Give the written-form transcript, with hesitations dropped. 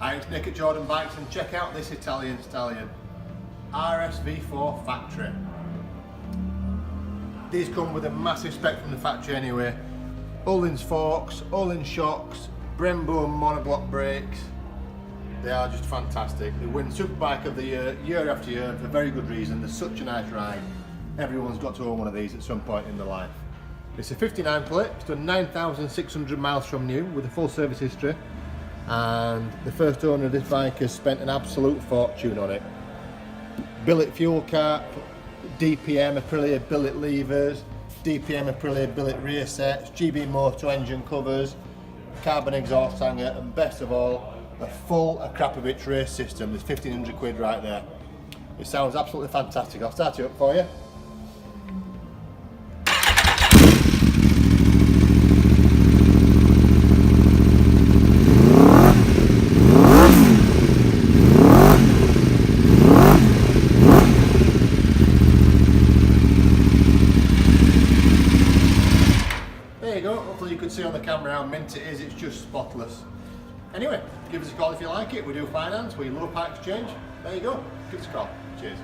Hi, it's Nick at Jordan Bikes, and check out this Italian stallion, RSV4 Factory. These come with a massive spec from the factory anyway. Ohlins forks, Ohlins shocks, Brembo monobloc brakes. They are just fantastic. They win Superbike of the year after year for very good reason. They're such a nice ride. Everyone's got to own one of these at some point in their life. It's a 59 plate, it's done 9,600 miles from new with a full service history. And the first owner of this bike has spent an absolute fortune on it. Billet fuel cap, DPM Aprilia billet levers, DPM Aprilia billet rear sets, GB motor engine covers, carbon exhaust hanger, and best of all, a full Akrapovic race system. There's 1,500 quid right there. It sounds absolutely fantastic. I'll start it up for you. There you go, hopefully you could see on the camera how mint it is, it's just spotless. Anyway, give us a call if you like it, we do finance, we love part exchange. There you go, give us a call, cheers.